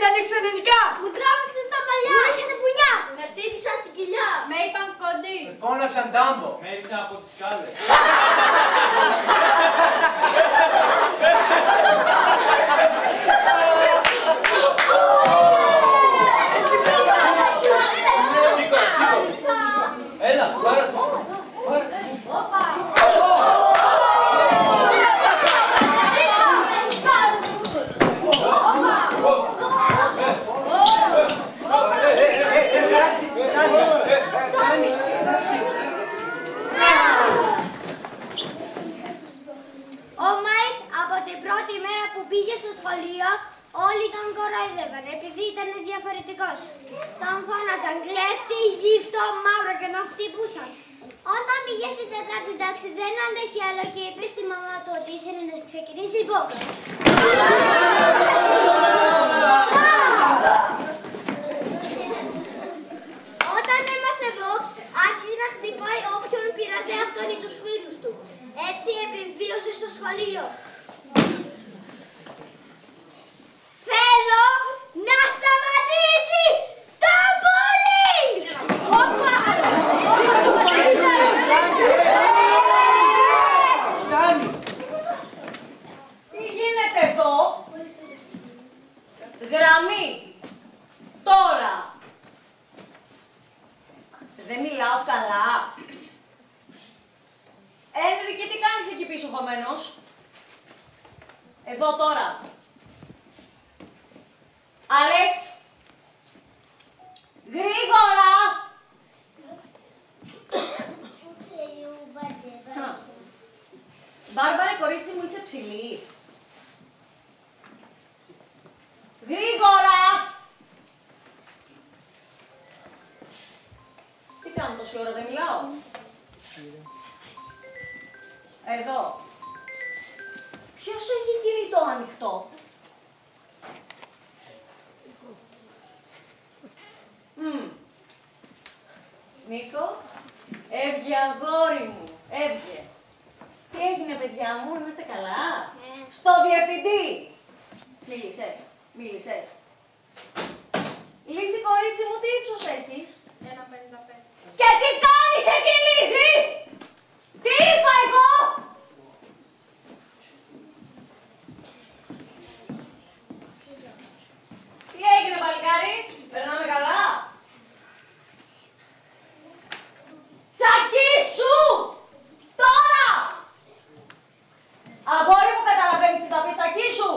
δεν ήξερα ελληνικά. Μου τράβηξαν τα μαλλιά. Μου ρίξαν πουνιά. Με χτύπησαν στην κοιλιά. Με είπαν κοντή. Με φώναξαν τάμπο. Με έριξαν από τις σκάλες. Έλα, πάρε το. Ο Μάικ από την πρώτη μέρα που πήγε στο σχολείο όλοι τον κοροϊδεύαν επειδή ήταν διαφορετικός. Τον φώναζαν κλέφτη, γύφτο, μαύρο και τον χτυπούσαν. Όταν πήγε στην τέταρτη τάξη δεν άντεχε άλλο και είπε στη μαμά του ότι ήθελε να ξεκινήσει box. Όταν έμαθε box, άρχισε να χτυπάει όποιον πειράζει αυτόν ή τους φίλους του. Έτσι επιβίωσε στο σχολείο. Θέλω να σταματήσει το bullying! Όπα! Τι γίνεται εδώ? Γραμμή. Τώρα. Δεν μιλάω καλά. Ένρικε, τι κάνεις εκεί πίσω χωμένος? Εδώ τώρα. Άλεξ. Γρήγορα. Μπάρμπαρε, κορίτσι μου, είσαι ψηλή. Γρήγορα. Τι κάνω τόση ώρα, δεν μιλάω? Εδώ. Ποιος έχει κινητό ανοιχτό? Νίκο, έβγε αγόρι μου, έβγε. Τι έγινε παιδιά μου, είμαστε καλά? Στο διευθυντή. Μίλησες. Λύση κορίτσι μου, τι ύψος έχεις? 1,55. Και τι κάνεις εκεί Λύση? Τι είπα εγώ? Τι έγινε παλικάρι, περνάμε καλά? Τσακίσου! Τώρα! Αγόρι μου, καταλαβαίνεις τι θα πει, τσακίσου!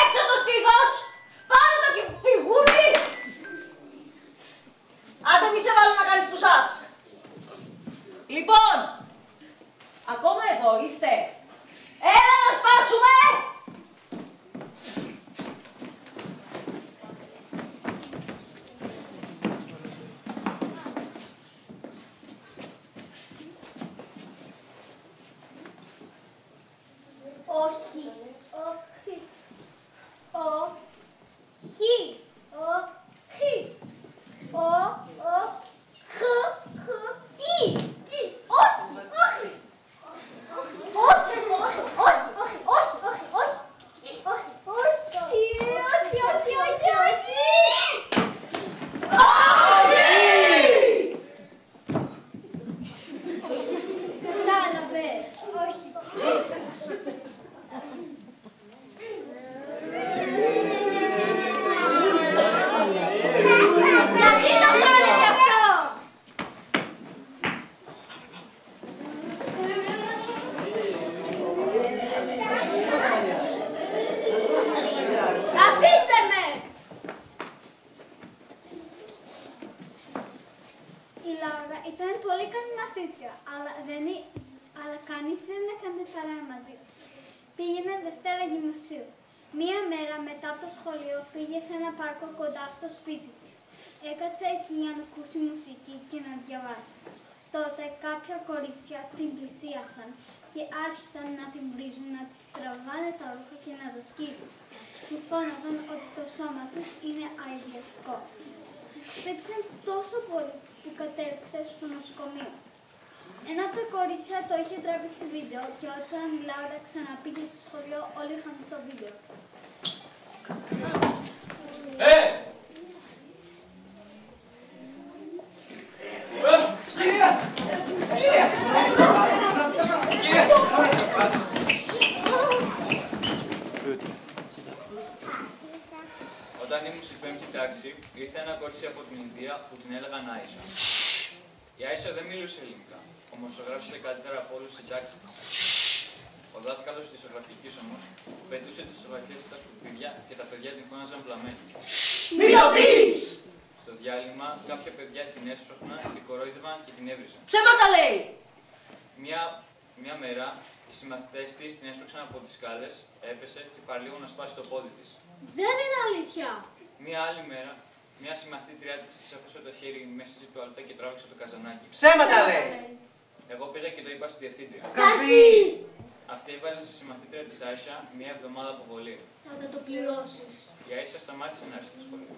Έξω το στήθος! Πάνω το φιγούρι! Άντε μη σε βάλω να κάνεις push-ups. Λοιπόν, ακόμα εδώ είστε. Έλα να σπάσουμε! Όχι. Όχι. Όχι. Όχι. Ήταν πολύ καλή μαθήτρια, αλλά κανείς δεν έκανε παρέα μαζί της. Πήγαινε Δευτέρα Γυμνασίου. Μία μέρα μετά από το σχολείο πήγε σε ένα πάρκο κοντά στο σπίτι της. Έκατσε εκεί για να ακούσει μουσική και να διαβάσει. Τότε κάποια κορίτσια την πλησίασαν και άρχισαν να την βρίζουν, να της τραβάνε τα ρούχα και να τα σκίζουν. Του φώναζαν ότι το σώμα της είναι αηδιαστικό. Της χτύπησαν τόσο πολύ που κατέληξε στο νοσοκομείο. Ένα από τα κορίτσια το είχε τραβήξει βίντεο και όταν η Λάουρα ξαναπήγε στο σχολείο όλοι είχαν το βίντεο. Όταν ήμουν στην 5η τάξη, ήρθε ένα κορίτσι από την Ινδία που την έλεγαν Άισα. Η Άισα δεν μιλούσε ελληνικά, όμως ζωγράφισε καλύτερα από όλους στην τάξη της. Ο δάσκαλος της ζωγραφικής όμως πετούσε τις φωτογραφίες στα σκουπίδια και τα παιδιά την φώναζαν βλαμμένη. Μιλοποιείς! Στο διάλειμμα, κάποια παιδιά την έσπρωχναν, την κορόιδευαν και την έβριζαν. Ψέματα λέει! Μια μέρα, οι συμμαθητές της την έσπρωξαν από τις σκάλες, έπεσε και παραλίγο να σπάσει το πόδι της. Δεν είναι αλήθεια. Μια άλλη μέρα, μια συμμαθήτριά της έκοψε το χέρι μέσα στη τουαλέτα και τράβηξε το καζανάκι. Ψέματα λέει! Εγώ πήγα και το είπα στη διευθύντρια. Καφί! Αυτή έβαλε στη συμμαθήτρια της Άισα μια εβδομάδα αποβολή. Θα το πληρώσεις. Η Άισα σταμάτησε να έρθει στο σχολείο.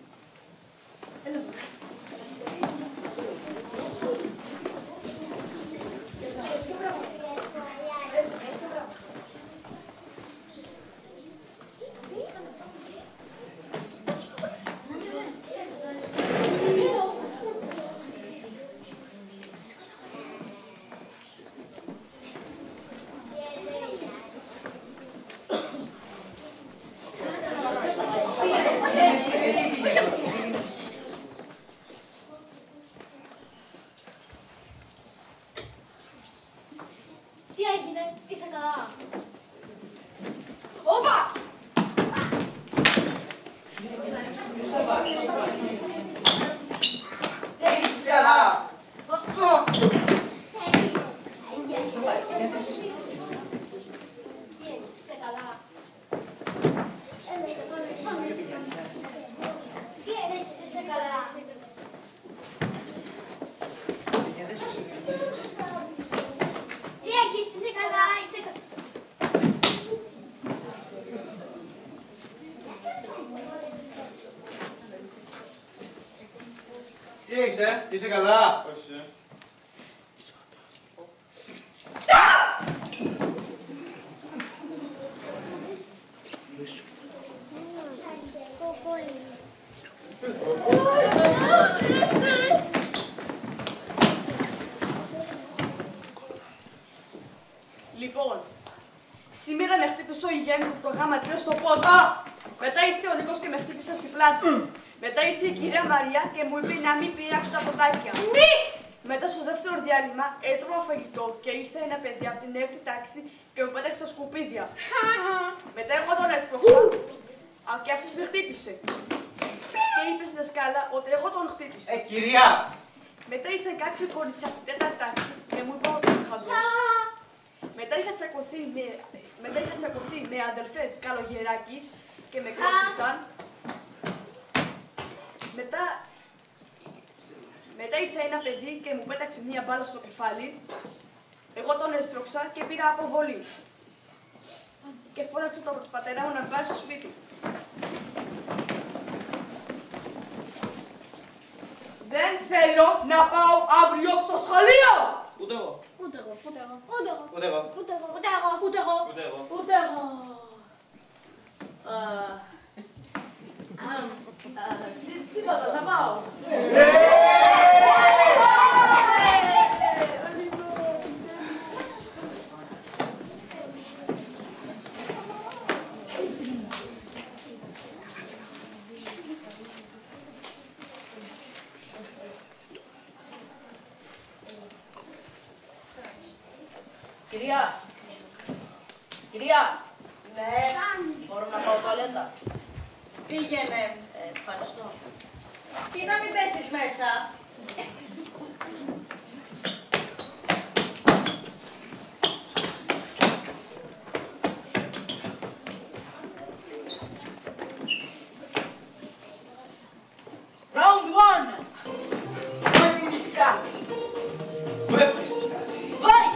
Τι έγινε, είσαι καλά? Όπα! Δεν είσαι καλά! Είσαι καλά? Τι έννοια είσαι καλά? Τι έχεις, είσαι καλά, είσαι καλά? Τι έχεις, είσαι καλά? Όχι, Λοιπόν, σήμερα με χτύπησε ο Γέννης από το γάμα 3 στο πόδι. Μετά ήρθε ο Νίκος και με χτύπησε στην πλάτη. Μετά ήρθε η κυρία Μαρία και μου είπε να μην πειράξω τα ποτάκια. Μη! Μετά στο δεύτερο διάλειμμα έτρωγα φαγητό και ήρθε ένα παιδί από την 6η τάξη και μου πέταξε στα σκουπίδια. Μετά εγώ τον έσπρωξα, και αυτός με χτύπησε. Και είπε στη δασκάλα ότι εγώ τον χτύπησα. Κυρία! Μετά ήρθαν κάποιοι κορίτσια από την 4η τάξη και μου είπαν ότι είμαι χαζός. Μετά είχα τσακωθεί με αδελφές Καλογεράκης και με κρότσισαν. Μετά ήρθε ένα παιδί και μου πέταξε μία μπάλα στο κεφάλι. Εγώ τον έσπρωξα και πήρα αποβολή. Και φώναξε τον πατέρα μου να με πάρει στο σπίτι. Δεν θέλω να πάω αύριο στο σχολείο! Ούτε εγώ. Ούτε εγώ, ούτε εγώ, ούτε εγώ, Ούτε εγώ. ούτε εγώ, ούτε εγώ, ούτε εγώ, Ούτε εγώ. ούτε εγώ. Τίποτα, θα πάω. Κυρία! Κυρία! Ναι, Μπορώ να πάω τουαλέτα? πήγαινε. Ευχαριστώ. Κοίτα, μην πέσεις μέσα. Round 1. Weapon is cut. Fight!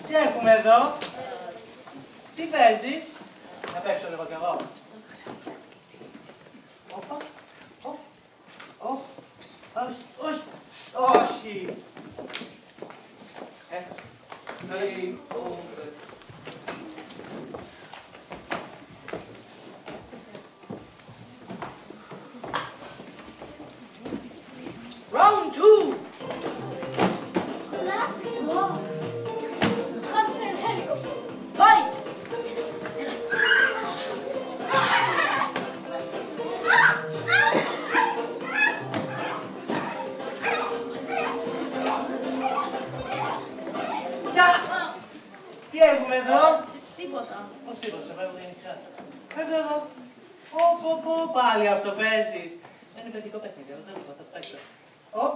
Τι έχουμε εδώ? Τι παίζεις? Να παίξω λίγο κι εγώ. Όχι, όχι. εδώ. Τίποτα. Πώς τίποτα, σε βλέπω γενικά. Φέρτε εδώ. Πω, πάλι αυτό παίζεις. Είναι παιδικό παιχνίδι, αλλά δεν τίποτα, θα παίξω. Οπ.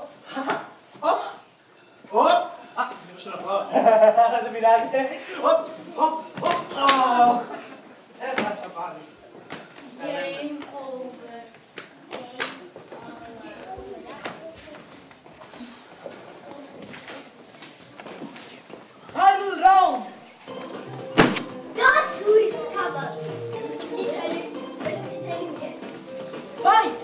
Α, λίγο σωροπώ. Δεν πειράζει. Οπ. Έχασα πάλι. Game over. Final round. That who is covered. It's Italian game. Fight.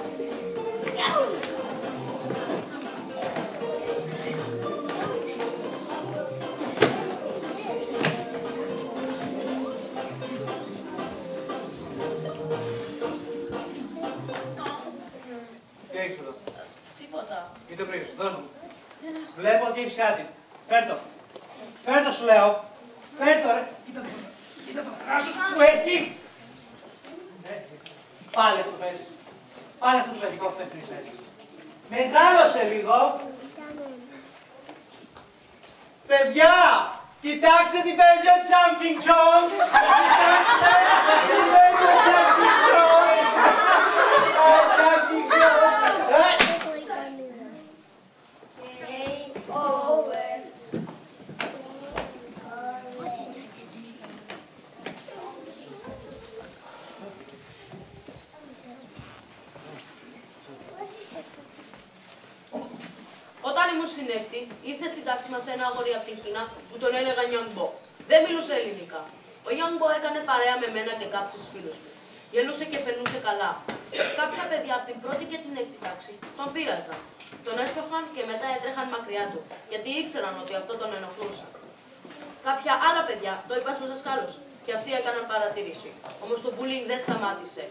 Τι έχεις εδώ. Τίποτα. Μην το κρύβεις, δώσ' μου. Βλέπω ότι έχεις κάτι. Φέρ' το σου λέω. Φέρ' το ρε. Κοίτα το κράσος που έχει. Πάλι αυτό παίζεις. Πάλι αυτό το παιδικό παιχνίδι. Μεγάλωσε λίγο. Παιδιά, κοιτάξτε τι παίζει ο Τσάμτσινγκτσόγκ. Κοιτάξτε τι παίζει ο Τσάμτσινγκτσόγκ. Game over. Όταν ήμουν στην έκτη, ήρθε στην τάξη μας ένα αγόρι από την Κίνα που τον έλεγαν Γιάνγκμπο. Δεν μιλούσε ελληνικά. Ο Γιάνγκμπο έκανε παρέα με μένα και κάποιους φίλους μου. Γελούσε και περνούσε καλά. Κάποια παιδιά από την πρώτη και την έκτη τάξη τον πείραζαν. Τον έσπρωχαν και μετά έτρεχαν μακριά του, γιατί ήξεραν ότι αυτό τον ενοχλούσε. Κάποια άλλα παιδιά το είπαν στους δασκάλους και αυτοί έκαναν παρατήρηση. Όμως το bullying δεν σταμάτησε.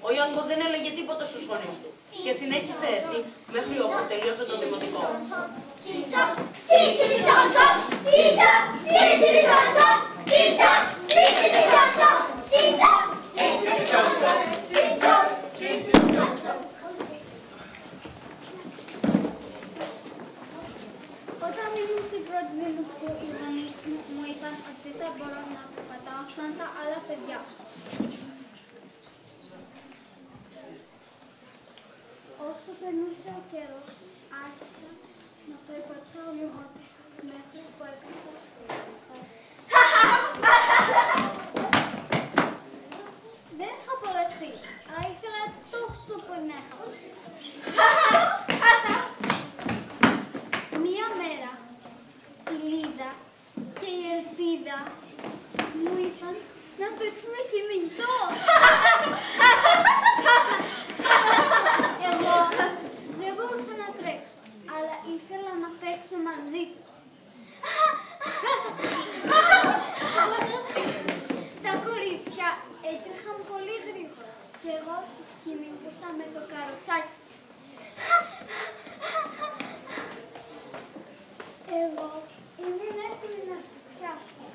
Ο Γιάνγκο δεν έλεγε τίποτα στους γονείς του και συνέχισε έτσι μέχρι όπου τελείωσε το δημοτικό. Όταν ήμουν στην πρώτη δημοτικού, οι γονείς μου είπαν ότι δεν μπορώ να περπατάω σαν τα άλλα παιδιά. Όσο περνούσε ο καιρός, άρχισα να περπατάω λιγότερα, μέχρι που έπαιξα. Δεν είχα πολλές φίλες, αλλά ήθελα τόσο πολύ να είχα φίλες. Μία μέρα, η Λίζα και η Ελπίδα μου είπαν να παίξουμε κυνηγητό. Εγώ δεν μπορούσα να τρέξω, αλλά ήθελα να παίξω μαζί τους. Τα κορίτσια έτρεχαν πολύ γρήγορα και εγώ τους κυνηγούσα με το καροτσάκι. Εγώ ήμουν έτοιμη να τους πιάσω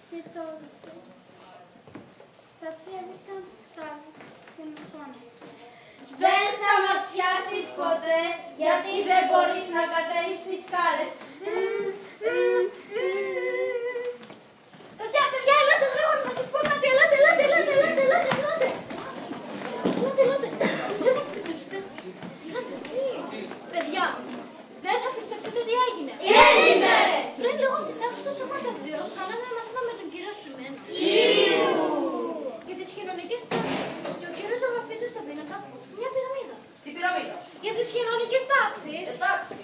και τότε κατέβηκαν τις σκάλες και μου φώναξαν. Δεν θα μας πιάσεις ποτέ, γιατί δεν μπορείς να κατέβεις τις σκάλες. Παιδιά, ελάτε γρήγορα να σας πω κάτι. Ελάτε. Δεν θα πιστέψετε. Παιδιά, δεν θα πιστέψετε τι έγινε. Τι έγινε? Πριν λίγο στην τάξη του σωματευρίου, κάναμε μάθημα με τον κύριο Στιμέν. Για τις κοινωνικές τάξεις. Και ο κύριος ζωγραφίζει στον πίνακα μια πυραμίδα. Τι πυραμίδα? Για τις κοινωνικές τάξεις. Εντάξει.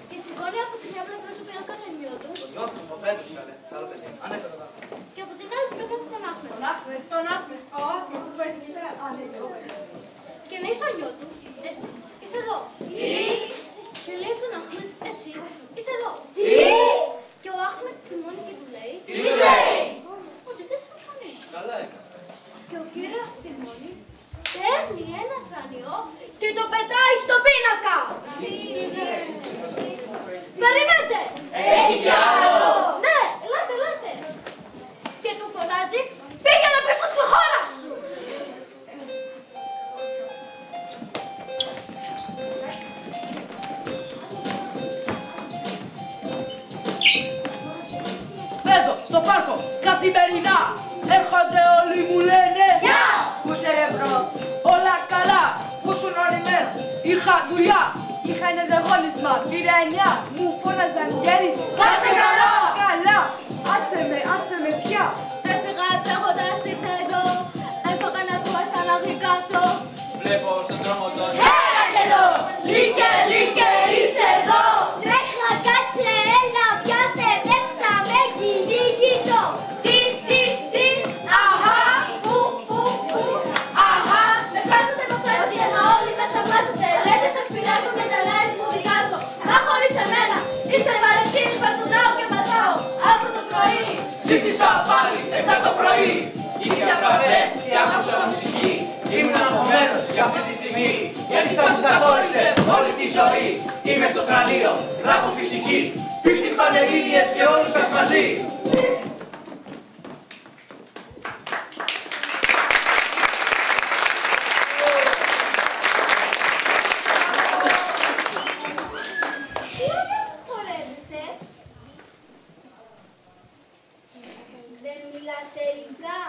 Και σηκώνει από τη μια πλευρά του πίνακα τον γιο του. Τον γιο του, το πέτος καλέ. Άλλο παιδί. Ανέφερα εδώ. Και από την άλλη πλευρά του τον Άχμετ. Τον Άχμετ. Ο Άχμετ που παίζει εκεί πέρα. Και λέει στον γιο του, εσύ είσαι εδώ. Τι? Και λέει στον Άχμετ, εσύ είσαι εδώ. Τι? Και ο Άχμετ θυμώνει και του λέει, Τι λέει? ότι δεν συμφωνεί. Καλά έκανε. Και ο κύριος θυμώνει παίρνει ένα θρανιό και το πετάει στο πίνακα. Περιμένετε! Έχει κι άλλο! Ναι, ελάτε. Και του φωνάζει, πήγαινε πίσω στη χώρα σου. καθημερινά έρχονται όλοι μου λένε γεια! Πού σε ρε μπρο? Όλα καλά, πού σου νωριμέρα? Είχα δουλειά, είχα ένα διαγώνισμα, πήρα 9, μου φώναζαν γέρι. Κάτσε καλά! Καλά, άσε με πια. Έφυγα τρέχοντας ήρθα εδώ, έφαγα να δω σαν να βρει κάτω. Βλέπω στον δρόμο τον... Άγγελο! Λίκε, είσαι εδώ! Τρέχα, κάτσε, έλα, πιάσε, τρέξαμε, κυνήγητο! Τι, αχα, που, αχα! Με πλάσατε, όλοι με θαυμάζετε, λέτε σας πειράζω με τα λάδι που δικάζω. Μα χωρίς εμένα, είστε Βαλεντίνη, παρτουνάω και ματάω, από το πρωί! Ψήφισα πάλι, 7 το πρωί! Ίδια βραδέ και άκουσα μουσική. Ήμουν απομένος για αυτή τη στιγμή. Γιατί θα μου καθόρισε όλη τη ζωή. Είμαι στο κρανίο, γράφω φυσική. Πίπτης Πανελλήνιες και όλοι σας μαζί. Δεν μιλάτε ελληνικά.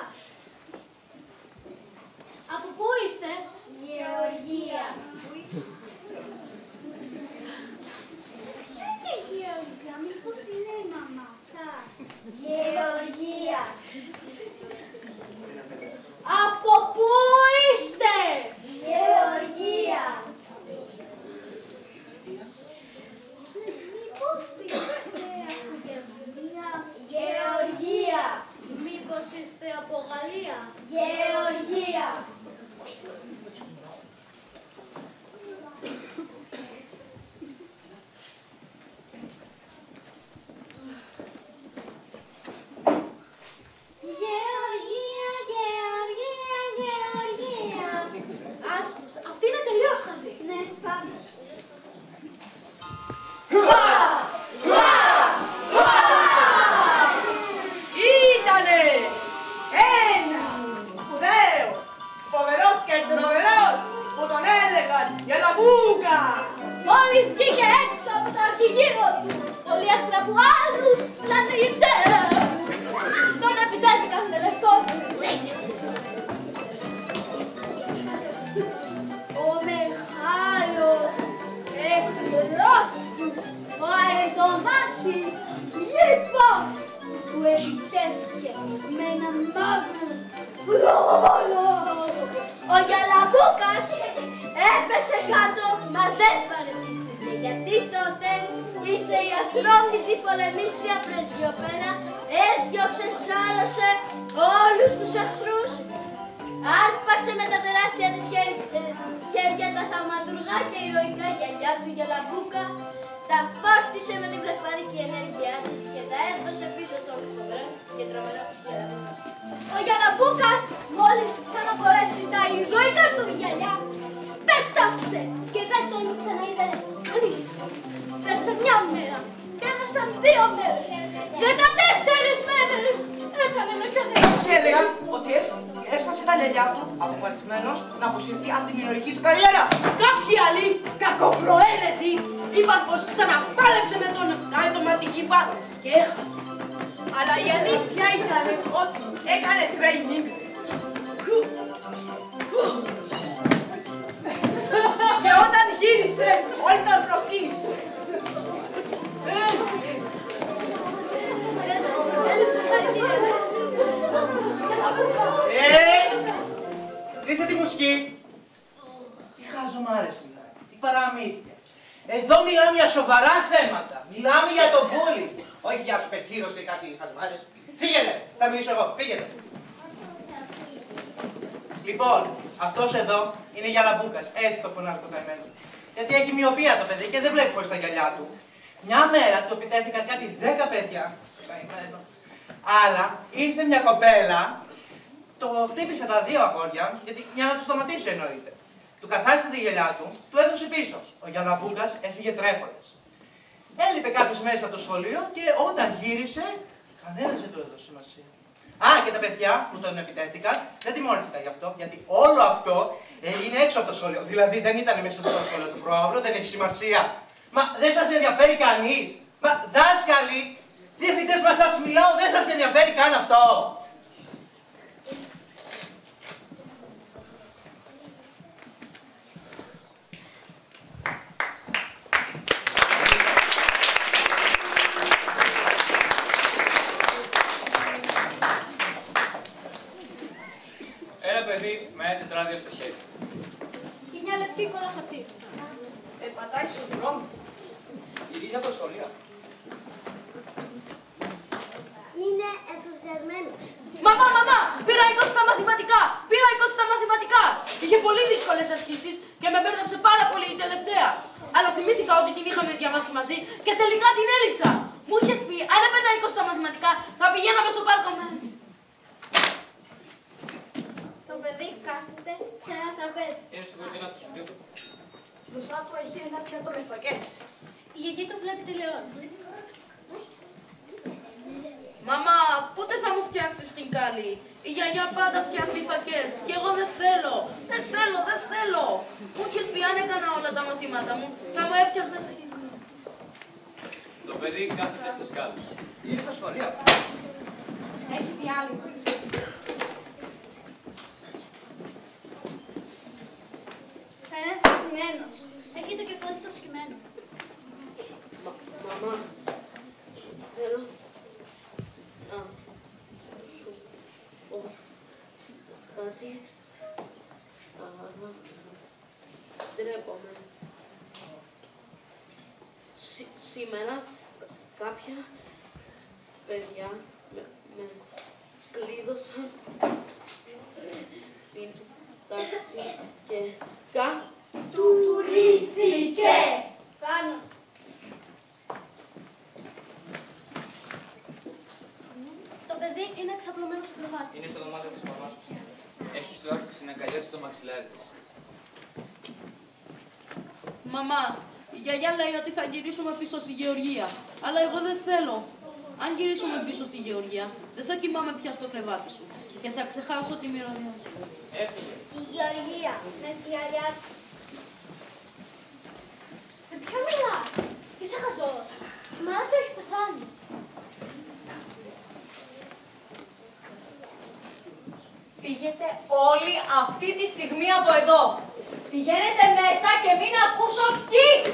Από πού είστε? Γεωργία. Ποια είναι η Γεωργία, μήπως είναι η μαμά σας? Γεωργία. Από πού είστε? Γεωργία. Μήπως είστε από Γερμανία? Γεωργία. Μήπως είστε από Γαλλία? Γεωργία. Γεωργία. Άστους, αυτή είναι τελείως χαζή. Ναι, πάμε. Ήτανε ένα σπουδαίος, φοβερός και τρομερός που τον έλεγαν Γελαμπούκα. Μόλις βγήκε έξω από το αρχηγείο του, πολύ άστρα από άλλους πλανήτες, τον επιτέθηκαν με λευκό του. Ο μεγάλος εχθρός του πάρε το μάτι, λοιπόν, του επιτέθηκε με ένα μαύρο φλόγο. Ο Γιαλαμπούκας έπεσε κάτω, μα δεν παραιτήθηκε, γιατί τότε ήρθε η ατρόμητη πολεμίστρια Πρεσβειοπέλα, έδιωξε, σάρωσε όλους τους εχθρούς, άρπαξε με τα τεράστια της χέρια τα θαυματουργά και ηρωικά γυαλιά του Γιαλαμπούκα, τα φόρτισε με την πλεφαρική ενέργειά της και τα έδωσε πίσω στον φοβερό και τρομερό Γιαλαμπούκα. Ο Γιαλαμπούκας, μόλις ξαναφορέσει τα ηρωικά του γυαλιά, πέταξε και δεν τον ξαναείδε κανείς. Πέρασε μια μέρα, πέρασαν 2 μέρες, 14 μέρες, έκανε με κανένα. Κάποιοι έλεγαν ότι έσπασε τα λιαλιά του, αποφασισμένος να αποσυρθεί από την ηρωική του καριέρα. Κάποιοι άλλοι, κακοπροαίρετοι, είπαν πως ξαναπάλεψε με τον άλλο ματιγίπα και έχασε. Αλλά η αλήθεια ήταν ότι έκανε training και όταν γύρισε, όλοι τον προσκύνησε. Είστε τη μουσική. Τι χαζομάρες μιλάει, τι παραμύθια. Εδώ μιλάμε για σοβαρά θέματα. Μιλάμε για τον μπούλι. Όχι για σούπερ χείρος και κάτι χαζομάρες. Φύγετε, θα μιλήσω εγώ, φύγετε. Λοιπόν, αυτός εδώ είναι Γιαλαμπούκας. Έτσι το φωνάζω το καημένο. Γιατί έχει μοιοπία το παιδί και δεν βλέπει χωρίς τα γυαλιά του. Μια μέρα του επιτέθηκαν κάτι 10 παιδιά. Το καημένο. Αλλά ήρθε μια κοπέλα, το χτύπησε τα 2 αγόρια, γιατί για να του σταματήσει εννοείται. Του καθάρισε τη γυαλιά του, του έδωσε πίσω. Ο Γιαλαμπούκας έφυγε τρέχοντας. Έλειπε κάποιες μέρες από το σχολείο και όταν γύρισε, κανένας δεν του έδωσε σημασία. Α, και τα παιδιά που τον επιτέθηκαν δεν τιμωρήθηκαν γι' αυτό, γιατί όλο αυτό έγινε έξω από το σχολείο. Δηλαδή δεν ήταν μέσα στο σχολείο του προαύλου, δεν έχει σημασία. Μα δεν σας ενδιαφέρει κανείς. Μα δάσκαλοι, Διευθυντές μας σας μιλάω, δεν σας ενδιαφέρει καν αυτό. Ένα παιδί με ένα τετράδιο στο χέρι. Και μια λεπτή κόλλα χαρτί. Πατάει στον δρόμο. Γυρίζει από το σχολείο. Είναι ενθουσιασμένος. Μαμά, πήρα 20 στα μαθηματικά! Πήρα 20 στα μαθηματικά! Είχε πολύ δύσκολες ασκήσεις και με μπέρδεψε πάρα πολύ η τελευταία. Αλλά θυμήθηκα ότι την είχαμε διαβάσει μαζί και τελικά την έλυσα. Μου είχες πει, αν έπαιρνα 20 στα μαθηματικά, θα πηγαίναμε στο πάρκο με. Το παιδί κάθεται σε ένα τραπέζι. Είναι στην κουζίνα του σπιτιού του. Μπροστά του έχει ένα πιάτο με φακές. Η γιαγιά του βλέπει τηλεόραση. Μαμά, πότε θα μου φτιάξεις χινκάλι? Η γιαγιά πάντα φτιάχνει φακές και εγώ δεν θέλω. Δεν θέλω. Μου είχες πει αν έκανα όλα τα μαθήματα μου, θα μου έφτιαχνες χινκάλι. Το παιδί κάθεται στις σκάλες. Είναι στο σχολείο. Έχει διάλειμμα. Φαίνεται θυμμένος. Έχει το κεφάλι του σκυμμένο. Μαμά, θέλω να σου πω κάτι, αλλά ντρέπομαι. Σήμερα κάποια παιδιά με κλείδωσαν στην τάξη και Κατουρίθηκε. Πάνω. Το παιδί είναι εξαπλωμένο στο κρεβάτι. Είναι στο δωμάτιο της μαμάς του. Έχει στο άκρη στην αγκαλιά του το μαξιλάρι της. Μαμά, η γιαγιά λέει ότι θα γυρίσουμε πίσω στη Γεωργία. Αλλά εγώ δεν θέλω. Αν γυρίσουμε πίσω στη Γεωργία, δεν θα κοιμάμαι πια στο κρεβάτι σου. Και θα ξεχάσω τη μυρωδιά σου. Έφυγε. Στη Γεωργία, με τη γιαγιά του. Με ποιο μιλάς? Είσαι χαζός. Η μάνα σου έχει πεθάνει. Φύγετε όλοι αυτή τη στιγμή από εδώ. Πηγαίνετε μέσα και μην ακούσω κικ.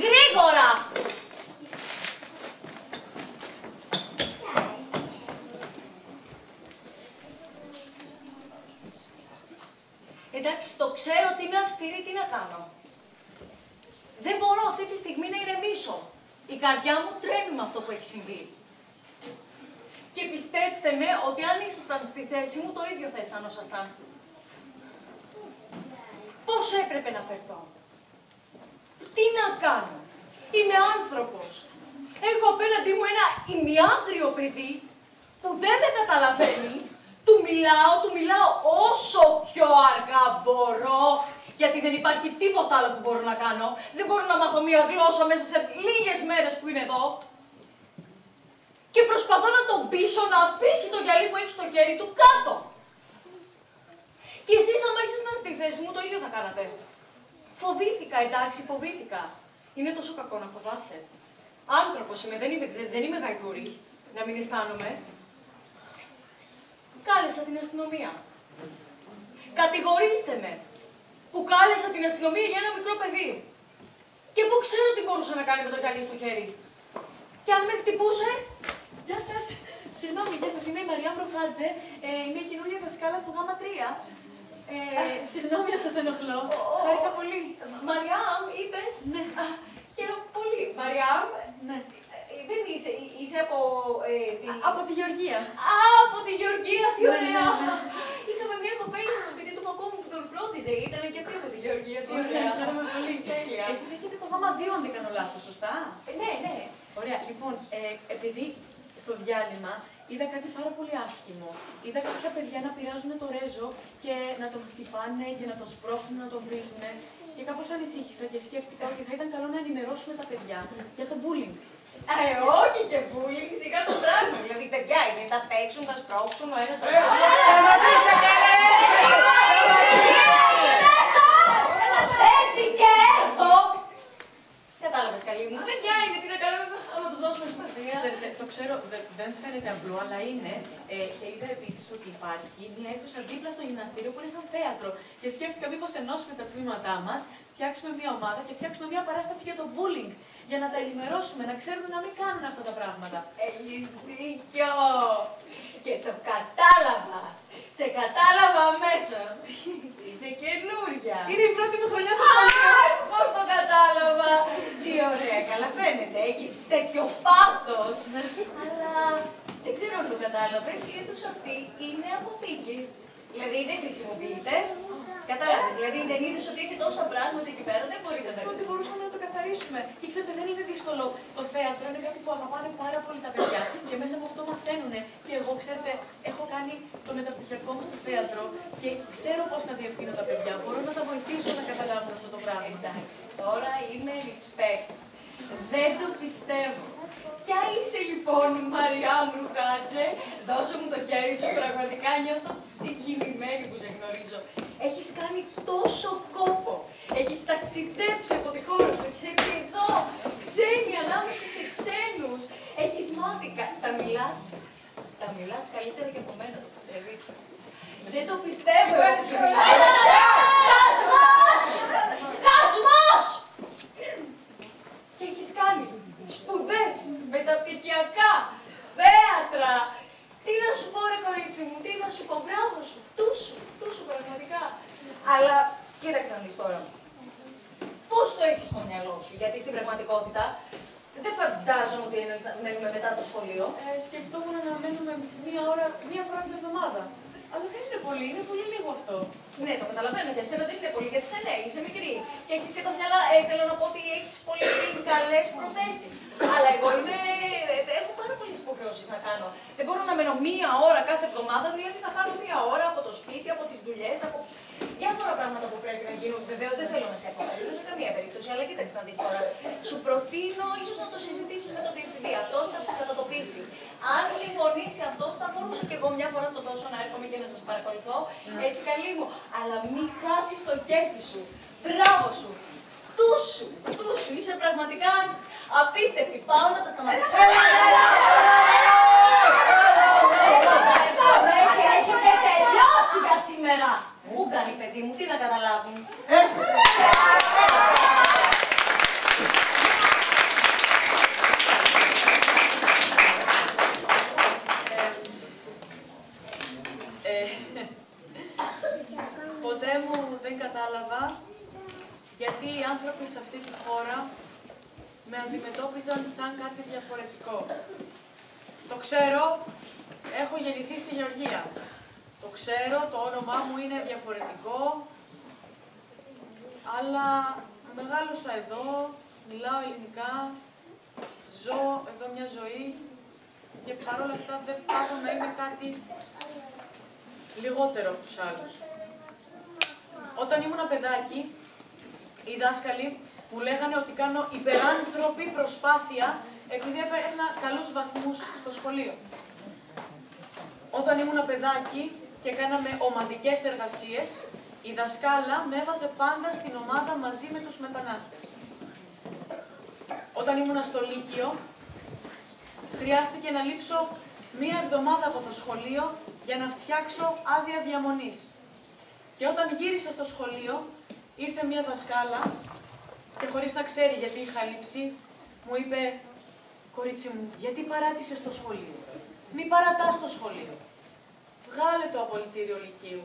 Γρήγορα. Εντάξει, το ξέρω ότι είμαι αυστηρή, τι να κάνω. Δεν μπορώ αυτή τη στιγμή να ηρεμήσω. Η καρδιά μου τρέμει με αυτό που έχει συμβεί. Και πιστέψτε με ότι αν ήσασταν στη θέση μου, το ίδιο θα αισθανόσασταν. Πώς έπρεπε να φερθώ? Τι να κάνω? Είμαι άνθρωπος. Έχω απέναντί μου ένα ημιάγριο παιδί που δεν με καταλαβαίνει. Του μιλάω όσο πιο αργά μπορώ, γιατί δεν υπάρχει τίποτα άλλο που μπορώ να κάνω. Δεν μπορώ να μάθω μία γλώσσα μέσα σε λίγες μέρες που είναι εδώ. Και προσπαθώ να τον πείσω να αφήσει το γυαλί που έχει στο χέρι του κάτω. Και εσείς άμα ήσασταν στη θέση μου, το ίδιο θα κάνατε. Φοβήθηκα, εντάξει, φοβήθηκα. Είναι τόσο κακό να φοβάσαι. Άνθρωπος είμαι, δεν είμαι γαϊδούρη, να μην αισθάνομαι. Κάλεσα την αστυνομία. Κατηγορήστε με, που κάλεσα την αστυνομία για ένα μικρό παιδί. Και πού ξέρω τι μπορούσε να κάνει με το γυαλί στο χέρι. Και αν με χτυπούσε... Γεια σας. Συγγνώμη, γεια σας. Είμαι η Μαριά Προχάτζε. Είμαι η καινούργια δασκάλα του Γ3. Συγγνώμη αν σας ενοχλώ. Χάρηκα πολύ. Μαριάμ, είπες. Ναι. Χαίρομαι πολύ. Μαριάμ, Ναι. δεν είσαι από Από τη Γεωργία. από τη Γεωργία, τι Ναι, ωραία. ναι, ναι. Είχαμε μια κοπέλα στο σπίτι του παππού μου που τον φρόντιζε. Ήταν και αυτή από τη Γεωργία, τι Ωραία, ωραία. χαίρομαι πολύ. Τέλεια. Εσείς έχετε το Γ2 αν δεν κάνω λάθος, σωστά? Ναι, ναι. Ωραία, λοιπόν, επειδή στο διάλειμμα είδα κάτι πάρα πολύ άσχημο. Είδα κάποια παιδιά να πειράζουν το ρέζο και να τον χτυπάνε και να τον σπρώχνουν, να τον βρίζουν. Και κάπως ανησύχησα και σκέφτηκα ότι θα ήταν καλό να ενημερώσουμε τα παιδιά για το bullying. Όχι και bullying, σιγά το πράγμα. Δηλαδή, παιδιά είναι, θα παίξουν, θα σπρώξουν ο ένας τον Έτσι και έρθω. Κατάλαβες καλή μου. Παιδιά είναι, τι να κάνουμε, άμα τους δώσουμε σημασία. Ξέρετε, το ξέρω, δεν φαίνεται απλό, αλλά είναι. Και είδα επίσης ότι υπάρχει μια αίθουσα δίπλα στο γυμναστήριο που είναι σαν θέατρο. Και σκέφτηκα μήπως ενώσουμε τα τμήματά μας, φτιάξουμε μια ομάδα και φτιάξουμε μια παράσταση για το bullying. Για να τα ενημερώσουμε, να ξέρουν να μην κάνουν αυτά τα πράγματα. Έχεις δίκιο! Και το κατάλαβα! Σε κατάλαβα αμέσως! Είσαι καινούρια! Είναι η πρώτη μου χρονιά στο σχολείο! Πώς το κατάλαβα! Τι ωραία, καλά φαίνεται! Έχεις τέτοιο πάθος! Αλλά δεν ξέρω αν το κατάλαβες, η αίθουσα αυτή είναι αποθήκη. Δηλαδή δεν χρησιμοποιείται. Κατάλαβες, δηλαδή δεν είδες ότι έχει τόσα πράγματα εκεί πέρα, δεν μπορείς να τα Ότι μπορούσαμε να το καθαρίσουμε. Και ξέρετε, δεν είναι δύσκολο. Το θέατρο είναι κάτι που αγαπάνε πάρα πολύ τα παιδιά και μέσα από αυτό μαθαίνουν. Και εγώ, ξέρετε, έχω κάνει το μεταπτυχιακό μου στο θέατρο και ξέρω πώς να διευθύνω τα παιδιά. Μπορώ να τα βοηθήσω να καταλάβουν αυτό το πράγμα. Εντάξει, τώρα είμαι respect. Δεν το πιστεύω. Ποια είσαι λοιπόν η Μαριά μου, Ρουχάτζε? Δώσε μου το χέρι σου, πραγματικά νιώθω συγκινημένη που σε γνωρίζω. Έχεις κάνει τόσο κόπο. Έχεις ταξιδέψει από τη χώρα σου. Έχεις έρθει εδώ, ξένοι ανάμεσα σε ξένους. Έχεις μάθει. Τα μιλάς καλύτερα και από μένα, το πιστεύει. Δεν το πιστεύω εγώ που σου μιλάω. Σκασμός! Σκασμός! Και έχεις κάνει σπουδές, μεταπτυχιακά, θέατρα. Τι να σου πω ρε κορίτσι μου, τι να σου πω, μπράβο σου, φτούσου πραγματικά. Αλλά κοίταξε να δεις τώρα. Πώς το έχεις στο μυαλό σου, γιατί στην πραγματικότητα δεν φαντάζομαι ότι εννοείς να μένουμε μετά το σχολείο. Σκεφτόμουν να μένουμε μία φορά την εβδομάδα. Αλλά δεν είναι πολύ, είναι πολύ λίγο αυτό. Ναι, το καταλαβαίνω για σένα δεν είναι πολύ, γιατί είσαι νέη, είσαι μικρή. Και έχεις και το μυαλά, θέλω να πω ότι έχεις πολύ καλές προθέσεις. Αλλά εγώ έχω πάρα πολλές υποχρεώσεις να κάνω. Δεν μπορώ να μένω μία ώρα κάθε εβδομάδα, δηλαδή θα κάνω μία ώρα από το σπίτι, από τις δουλειές, από διάφορα πράγματα που πρέπει να γίνουν. Βεβαίως δεν θέλω να σε αποκαλύψω σε καμία περίπτωση, αλλά κοίταξε να δεις τώρα. Σου προτείνω ίσως να το συζητήσεις με τον διευθυντή. Αυτός θα σε κατατοπίσει. Αν συμφωνήσει αυτός, θα μπορούσα και εγώ μια φορά στο τόσο να έρχομαι και να σας παρακολουθώ. Έτσι καλή μου. Αλλά μην χάσεις το κέφι σου. Μπράβο σου. Φτούσου. Είσαι πραγματικά απίστευτη. Πάω να τα σταματήσω. Έχετε τελειώσει για σήμερα. Ούγκανοι, παιδί μου, τι να καταλάβουν. Ποτέ μου δεν κατάλαβα γιατί οι άνθρωποι σε αυτή τη χώρα με αντιμετώπιζαν σαν κάτι διαφορετικό. Το ξέρω, έχω γεννηθεί στη Γεωργία. Το ξέρω, το όνομά μου είναι διαφορετικό, αλλά μεγάλωσα εδώ, μιλάω ελληνικά, ζω εδώ μια ζωή και παρόλα αυτά δεν πάω να είμαι κάτι λιγότερο από τους άλλους. Όταν ήμουν παιδάκι, οι δάσκαλοι μου λέγανε ότι κάνω υπεράνθρωπη προσπάθεια επειδή έπαιρνα καλούς βαθμούς στο σχολείο. Όταν ήμουν παιδάκι και κάναμε ομαδικές εργασίες, η δασκάλα με έβαζε πάντα στην ομάδα μαζί με τους μετανάστες. Όταν ήμουν στο Λύκειο, χρειάστηκε να λείψω μία εβδομάδα από το σχολείο για να φτιάξω άδεια διαμονής. Και όταν γύρισα στο σχολείο, ήρθε μία δασκάλα και χωρίς να ξέρει γιατί είχα λείψει, μου είπε «Κορίτσι μου, γιατί παράτησες το σχολείο? Μη παρατάς το σχολείο. Βγάλε το απολυτήριο Λυκείου.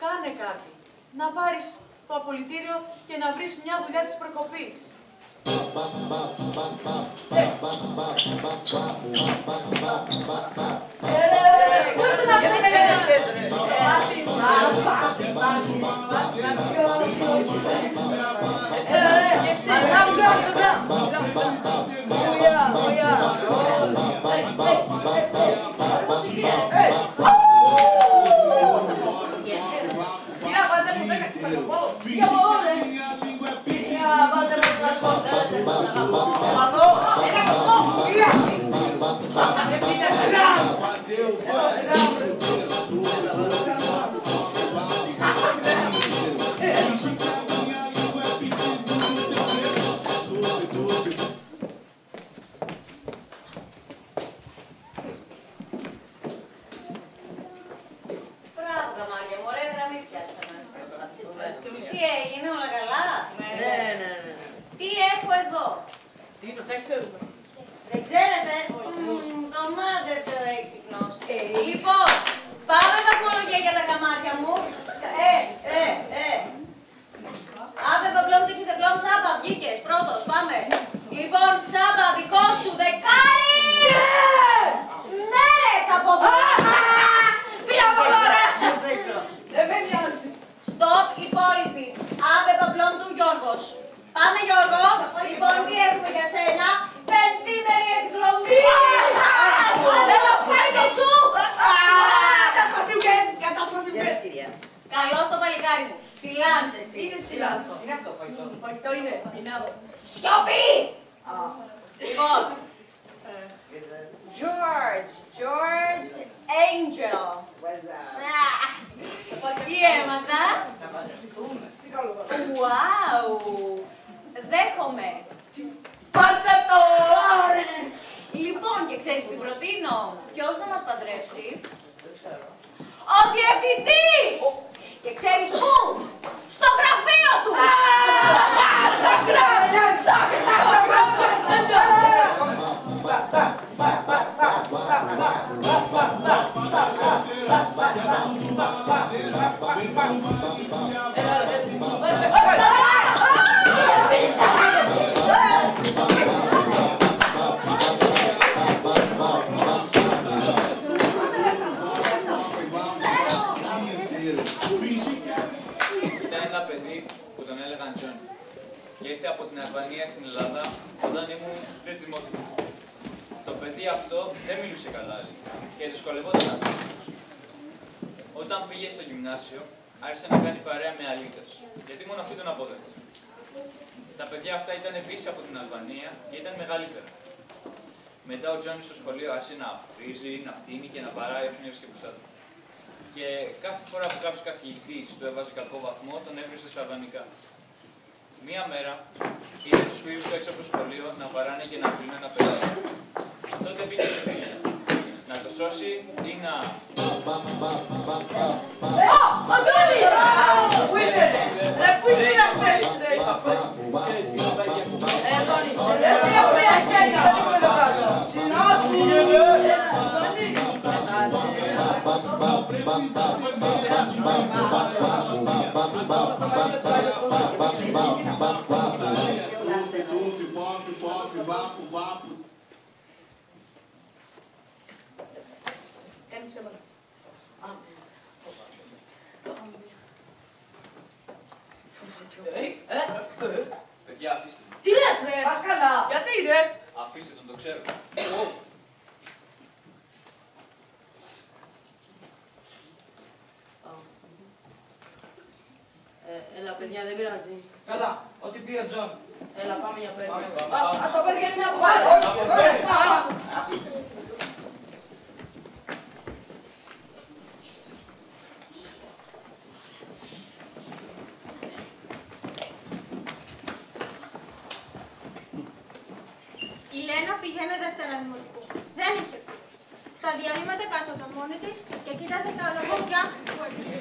Κάνε κάτι. Να πάρεις το απολυτήριο και να βρεις μια δουλειά της προκοπής». αυτό. Τι είναι, δεν ξέρουμε. Δεν ξέρετε. Το μάντεψε ο έξυπνος. Λοιπόν, πάμε βαθμολογία για τα καμάρια μου. Άντε Παπλόμ, τι Παπλόμ, Σάμπα, βγήκες πρώτος, πάμε. Λοιπόν, Σάμπα, δικό σου δεκάρι! Μέρες από εδώ! Πήγα από εδώ, ρε! Δεν με νοιάζει. Στοπ, υπόλοιποι. Άντε Παπλόμ του Γιώργος. Πάμε Γιώργο. Λοιπόν, τι έχουμε για σένα? Πεντήμερη εκδρομή! Σε το σπίτι σου! Καλώς το παλικάρι μου. Σιλάνς εσύ. Είναι σιλάνς. Είναι αυτό, φαγητό. Φαγητό είναι. Είναι άλλο. Σιωπή! Λοιπόν. George Angel. Τι έμαθα? Wow! Δέχομαι. Πάρτε το! Λοιπόν, και ξέρεις τι προτείνω? Ποιος να μας παντρεύσει? Ο διευθυντής! Και ξέρεις πού? Στο γραφείο του! Ήταν ένα παιδί που τον έλεγαν Τζον και ήρθε από την Αλβανία στην Ελλάδα όταν ήμουν πριν δημοτικό. Το παιδί αυτό δεν μιλούσε καλά και δυσκολευόταν να πει. Όταν πήγε στο γυμνάσιο, άρχισε να κάνει παρέα με αλήτες, γιατί μόνο αυτοί τον απόδεχτηκαν. Τα παιδιά αυτά ήταν επίσης από την Αλβανία και ήταν μεγαλύτερα. Μετά ο Τζόνι στο σχολείο άρχισε να βρίζει, να φτύνει και να παράει όποιον έβρισκε μπροστά του. Και κάθε φορά που κάποιος καθηγητής του έβαζε κακό βαθμό, τον έβριζε στα αλβανικά. Μία μέρα είδε τους φίλους του έξω από το σχολείο να βαράνε και να απειλούν ένα παιδί. Τότε πήγε σε δίλημα. Να το σώσει ή να... Ο Τζόνι! Πού είσαι, ρε! Πού είσαι αυτές, ρε! Τζόνι, δεν έχουμε ασένα! Παιδιά, αφήστε τον. Τι λες, ρε! Πας καλά! Γιατί, ρε! Αφήστε τον, το ξέρω. Έλα, παιδιά, δεν πειράζει. Καλά, ό,τι πει ο Τζον. Έλα, πάμε για πέρα. Πάμε. Το πέρα είναι από πάνω. Η Λένα πηγαίνει δεύτερα δημοτικού. Δεν είχε πει. Στα διαλύματα κάθονταν μόνη της και κοίταζε τα λογοκιά που έλεγε.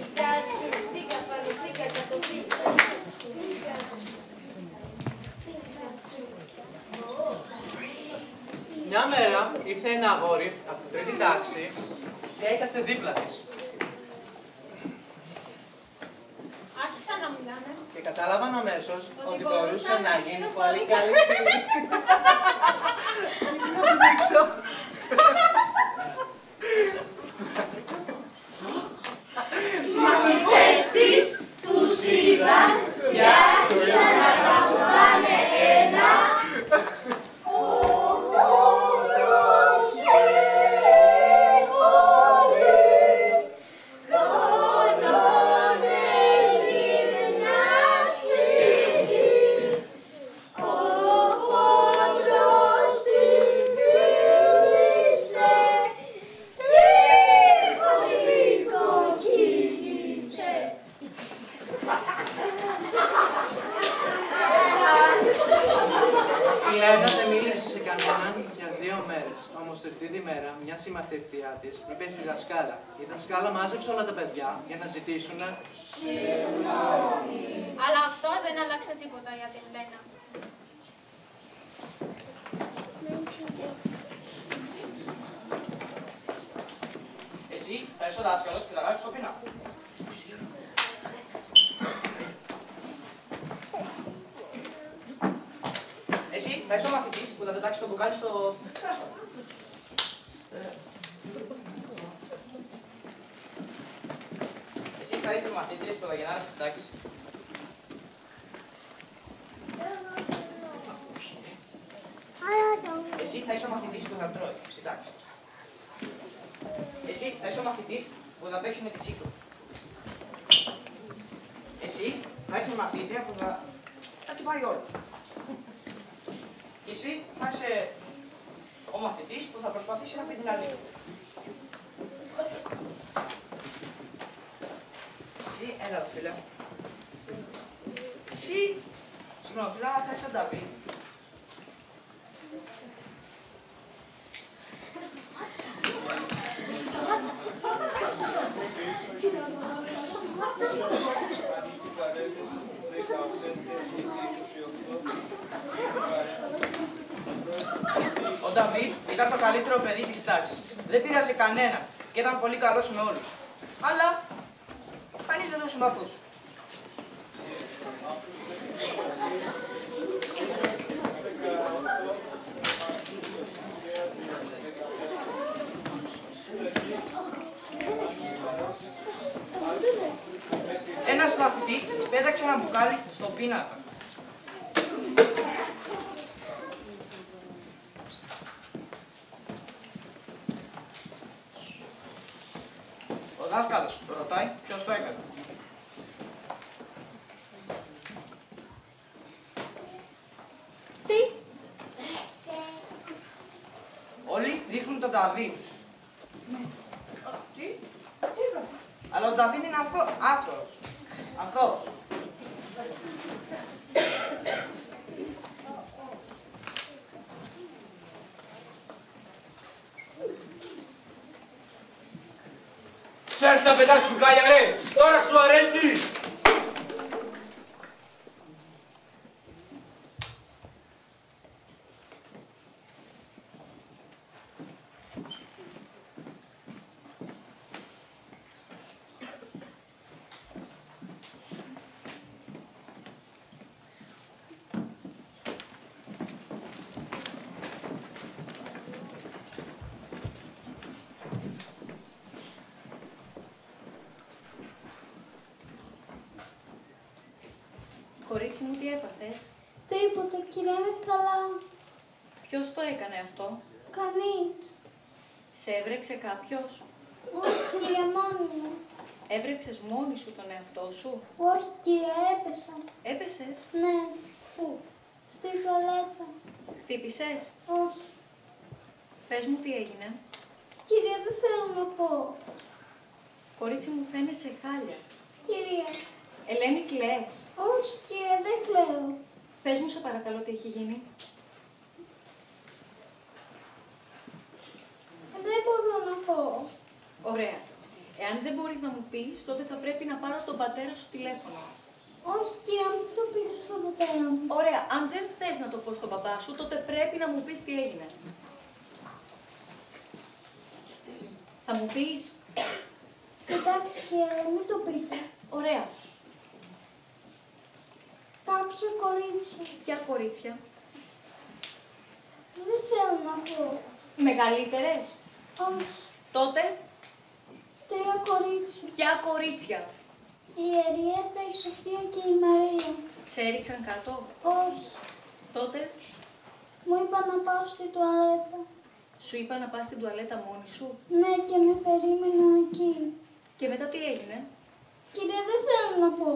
Μια μέρα ήρθε ένα αγόρι από την τρίτη τάξη και έκατσε δίπλα της. Άρχισαν να μιλάνε. Και κατάλαβαν αμέσως ότι μπορούσε να γίνει πολύ καλή φίλη. Να σου δείξω. Μαθητές της τους είδαν και άρχισαν να τραγουδάνε ένα Η Λένα δεν μίλησε σε κανέναν για 2 μέρες. Όμως την τρίτη μέρα, μια συμμαθήτριά της είπε στη δασκάλα. Η δασκάλα μάζεψε όλα τα παιδιά για να ζητήσουν Αλλά αυτό δεν άλλαξε τίποτα για την Λένα. είσαι ο δάσκαλος και θα γράψεις στο πίνακο. Εσύ θα είσαι ο μαθητής που θα πετάξει το μπουκάλι στο ξάσο. Εσείς θα είστε μαθήτριες που θα γεννάνε στην τάξη. Εσύ θα είσαι ο μαθητής που θα τρώει στην τάξη. Εσύ θα είσαι ο μαθητής που θα παίξει με τη τσίκλο. Εσύ θα είσαι η μαθήτρια που θα τσιπάει όλους. Και εσύ θα είσαι ο μαθητής που θα προσπαθήσει να πει την αλήθεια. Εσύ, έλα φίλε. Εσύ, συγγνώμη φίλε, αλλά θα είσαι ανταβή. Ο Νταβίδ ήταν το καλύτερο παιδί της τάξης. Δεν πείρασε κανένα και ήταν πολύ καλός με όλους. Αλλά κανείς δεν τον συμπαθούσε. Ένας μαθητής πέταξε ένα μπουκάλι στον πίνακα. Ο δάσκαλος ρωτάει ποιος το έκανε. Τι? Όλοι δείχνουν τον Νταβίδ. Αλλά ο Νταβίδ είναι άθροος. Αθώος. Ξέρεις να πετάς μπουκάλια ρε! Τώρα σου αρέσει! Κορίτσι μου, τι έπαθες? Τίποτα, κυρία, είμαι καλά. Ποιος το έκανε αυτό? Κανείς. Σε έβρεξε κάποιος? Όχι, κυρία, μόνη μου. Έβρεξες μόνη σου τον εαυτό σου? Όχι, κυρία, έπεσα. Έπεσες? Ναι. Πού? Στη τουαλέτα. Χτύπησες? Όχι. Πες μου τι έγινε. Κυρία, δεν θέλω να πω. Κορίτσι μου, φαίνεσαι χάλια. Κυρία. Ελένη, κλαις? Όχι, κυρία, δεν κλαίω. Πες μου, σε παρακαλώ, τι έχει γίνει. Δεν μπορώ να πω. Ωραία. Εάν δεν μπορείς να μου πεις, τότε θα πρέπει να πάρω τον πατέρα σου τηλέφωνο. Όχι, κυρία, μην το πείτε στον πατέρα μου. Ωραία. Αν δεν θες να το πω στον παπά σου, τότε πρέπει να μου πεις τι έγινε. Θα μου πεις? Εντάξει, κυρία, μην το πείτε. Ωραία. Κάποια κορίτσια. Ποια κορίτσια? Δεν θέλω να πω. Μεγαλύτερες? Όχι. Τότε? 3 κορίτσια. Ποια κορίτσια? Η Εριέτα, η Σοφία και η Μαρία. Σε έριξαν κάτω? Όχι. Τότε? Μου είπα να πάω στη τουαλέτα. Σου είπα να πας στην τουαλέτα μόνη σου? Ναι, και με περίμεναν εκεί. Και μετά τι έγινε? Κυρία, δεν θέλω να πω.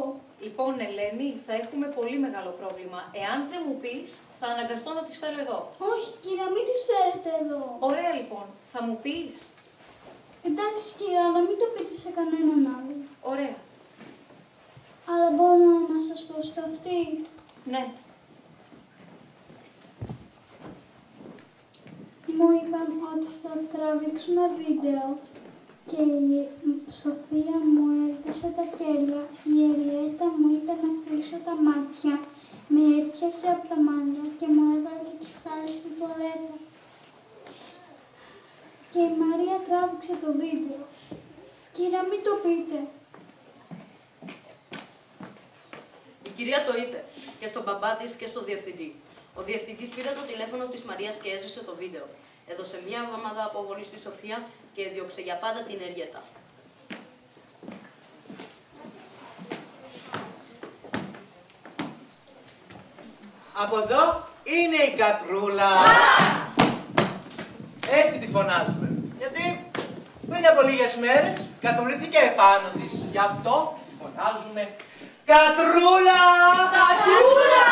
Λοιπόν, Ελένη, θα έχουμε πολύ μεγάλο πρόβλημα. Εάν δεν μου πεις, θα αναγκαστώ να τις φέρω εδώ. Όχι, κυρία, μην τις φέρετε εδώ. Ωραία, λοιπόν. Θα μου πεις? Εντάξει, κυρία, αλλά μην το πείτε σε κανέναν άλλο. Ωραία. Αλλά μπορώ να σας πω στο αυτή. Ναι. Μου είπαν ότι θα τραβήξουμε βίντεο και η Σοφία μου έριξε τα χέρια. Η Εριέτα μου είπε να κλείσω τα μάτια, με έπιασε από τα μάτια και μου έβαλε το κεφάλι στη τουαλέτα. Και η Μαρία τράβηξε το βίντεο. Κυρία, μην το πείτε. Η κυρία το είπε και στον μπαμπά της και στον διευθυντή. Ο διευθυντής πήρε το τηλέφωνο της Μαρίας και έζησε το βίντεο. Έδωσε μια εβδομάδα αποβολή στη Σοφία και έδιωξε για πάντα την Εριέτα. Από εδώ είναι η Κατρούλα. Έτσι τη φωνάζουμε. Γιατί πριν από λίγες μέρες κατουρήθηκε επάνω της. Γι' αυτό τη φωνάζουμε Κατρούλα! Κατρούλα!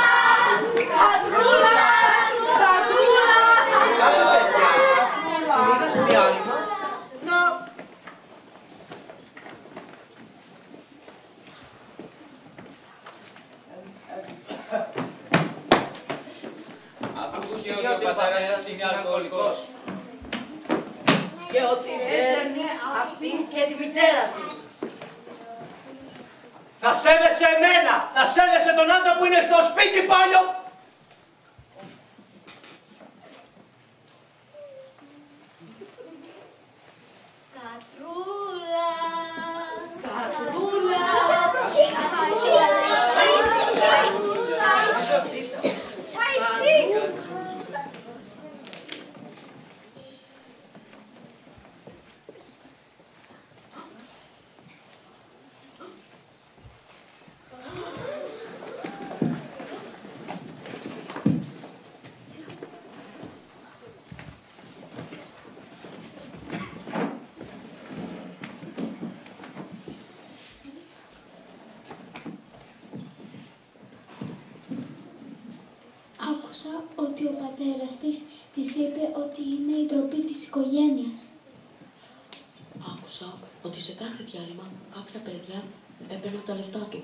Κατρούλα! Κατρούλα! Καλά παιδιά, την είδα στο διάλειμμα να... Ακούστηκε ότι ο πατέρας σας είναι αλκοολικός. Και ότι έρνε αυτήν και τη μητέρα της. Θα σέβεσαι εμένα! Θα σέβεσαι τον άντρα που είναι στο σπίτι πάλι! Κατρούλα! Κατρούλα! Άκουσα ότι ο πατέρας της είπε ότι είναι η ντροπή της οικογένειας. Άκουσα ότι σε κάθε διάλειμμα κάποια παιδιά έπαιρναν τα λεφτά του.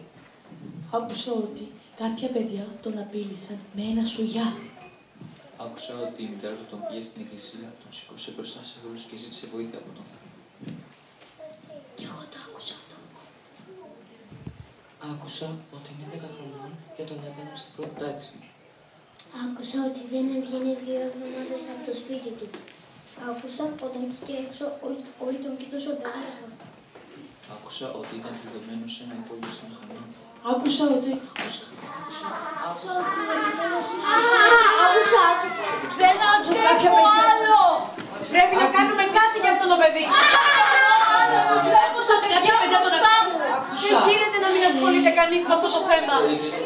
Άκουσα ότι κάποια παιδιά τον απείλησαν με ένα σουγιά. Άκουσα ότι η μητέρα του τον πήγε στην εκκλησία, τον σηκώσε μπροστά σε όλους και ζήτησε βοήθεια από τον Θεό. Κι εγώ το άκουσα αυτό. Άκουσα ότι είναι 10 χρονών και τον έβαλαν στην πρώτη τάξη. Άκουσα ότι δεν έβγαινε 2 εβδομάδες από το σπίτι του. Άκουσα όταν βγήκε έξω όλοι τον κοιτούσαν περίεργα. Άκουσα ότι ήταν κλειδωμένος σε ένα υπόγειο στον χαμό. Άκουσα ότι... Άκουσα ότι ο πατέρας του... Άκουσα. Δεν αντέχω άλλο! Πρέπει να κάνουμε κάτι για αυτό το παιδί. Βλέπω στα παιδιά μπροστά μου! Δεν γίνεται να μην ασχολείται κανείς με αυτό το θέμα.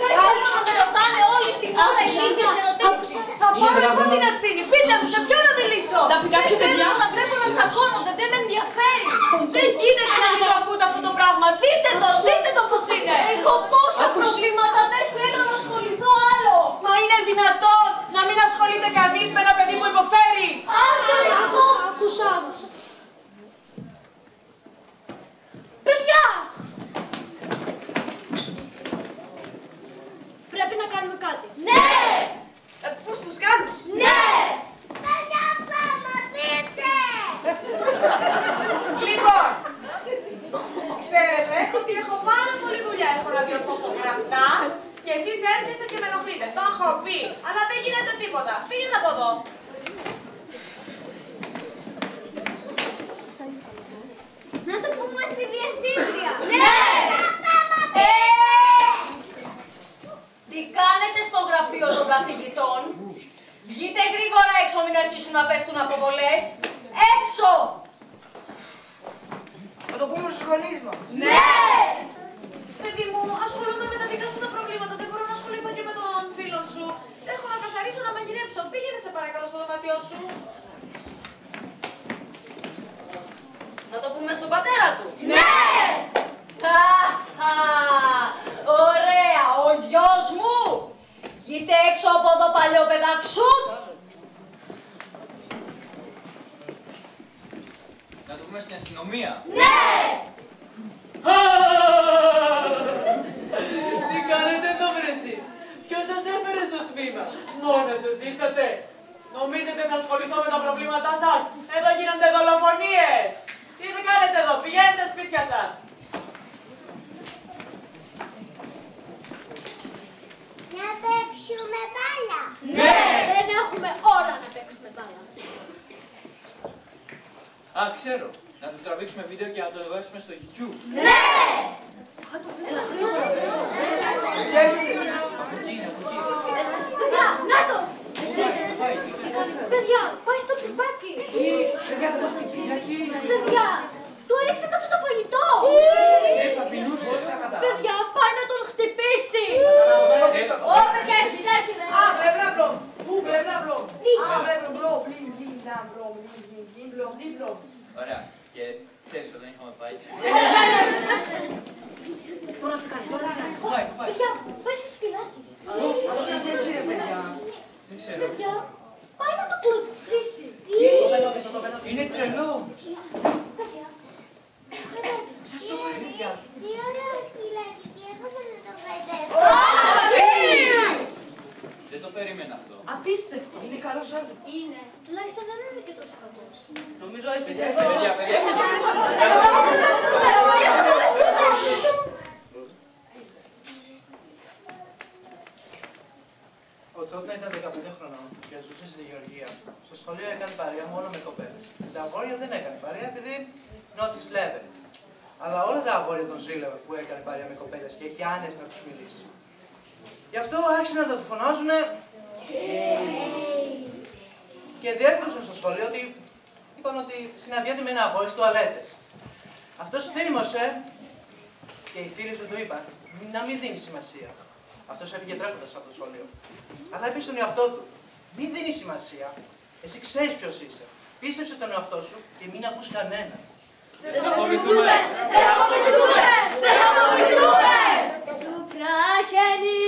Θέλω να με ρωτάνε όλη την ώρα οι ίδιες ερωτήσεις. Θα πάρω εγώ την ευθύνη. Πείτε μου, σε ποιον να μιλήσω. Δεν θέλω να τα βλέπω να τσακώνονται, δεν με ενδιαφέρει. Δεν γίνεται να μην το ακούτε αυτό το πράγμα. Δείτε το πώς είναι. Έχω τόσα προβλήματα, δεν θέλω να ασχοληθώ άλλο. Μα είναι δυνατόν να μην ασχολείται κανείς με ένα παιδί που υποφέρει. Άκουσα. Παιδιά! Πρέπει να κάνουμε κάτι. Ναι! Πώς σας κάνω. Ναι! Παιδιά, σταματήστε! Λοιπόν, ξέρετε ότι έχω πάρα πολλή δουλειά. Έχω να διορθώσω γραπτά και εσείς έρχεστε και με ενοχλείτε. Το έχω πει, αλλά δεν γίνεται τίποτα. Φύγετε από εδώ. Να το πούμε στη διευθύντρια. Ναι! Τι κάνετε στο γραφείο των καθηγητών? Βγείτε γρήγορα έξω, μην αρχίσουν να πέφτουν αποβολές. Έξω! Να το πούμε στους γονείς μας. Ναι! Παιδί μου, ασχολούμαι με τα δικά σου τα προβλήματα. Δεν μπορώ να ασχοληθώ και με τον φίλον σου. Έχω να καθαρίσω, να μαγειρέψω. Πήγαινε σε παρακαλώ στο δωμάτιό σου. Να το πούμε στον πατέρα του. Ναι! Ωραία, ο γιος μου! Βγείτε έξω από εδώ, παλιό παιδαξούτ! Να το πούμε στην αστυνομία. Ναι! Τι κάνετε εδώ βρεσί? Ποιος σας έφερε στο τμήμα. Μόνα σας ήρθατε. Νομίζετε θα ασχοληθώ με τα προβλήματά σας. Εδώ γίνονται δολοφονίες. Τι δεν κάνετε εδώ, πηγαίνετε σπίτια σας. Να παίξουμε μπάλα. Ναι! Δεν έχουμε ώρα να παίξουμε μπάλα. Α, ξέρω. Να του τραβήξουμε τραβήξουμε βίντεο και να το ανεβάσουμε στο YouTube. Ναι! Παιδιά, νάτος! Παιδιά, πάει στο κουτάκι. Παιδιά, θα το χτυπήσει. Παιδιά, του έριξε κάτω το φαγητό. Θα πεινούσε. Παιδιά, πάει να τον χτυπήσει. Ω, παιδιά, έρχεται. Α, πρέπει να μπλω. Πού πρέπει να μπλω. Α, πρέπει να μπλω. Πλην, να μπλω. Πλην. Ωραία. Και ξέρεις όταν είχαμε πάει. Τώρα τι κάνει, Παιδιά, πάει στο σκυλάκι. Παιδιά, πάει να το κλωτσίσει. Είναι τρελό. Παιδιά, Σας το πω, παιδιά. Τι ωραίο σκυλάκι και εγώ θέλω να το παιδεύω. Δεν το περίμενα αυτό. Απίστευτο. Είναι καλός άνθρωπος. είναι. Τουλάχιστον δεν είναι και τόσο κακός. Νομίζω έχει Παιδιά. Ο Τσότνα ήταν 15 χρονών και ζούσε στη Γεωργία. Στο σχολείο έκανε παρέα μόνο με κοπέλες. Τα αγόρια δεν έκανε παρέα επειδή νότις level. Αλλά όλα τα αγόρια τον ζήλευε που έκανε παρέα με κοπέλες και έχει άνεση να τους μιλήσει. Γι' αυτό άρχισαν να το φωνάζουνε και διέδωσαν στο σχολείο ότι είπαν ότι συναντιέται με ένα αγόρι στις τουαλέτες. Αυτός θύμωσε και οι φίλοι του είπαν να μην δίνει σημασία. Αυτός έφυγε τρέχοντας από το σχολείο. Αλλά είπε στον εαυτό του, μην δίνει σημασία. Εσύ ξέρεις ποιος είσαι. Πίστεψε τον εαυτό σου και μην ακούς κανένα. Δεν θα απομυθούμε! Δεν θα απομυθούμε! Δεν θα απομυθούμε! Σου πράσινη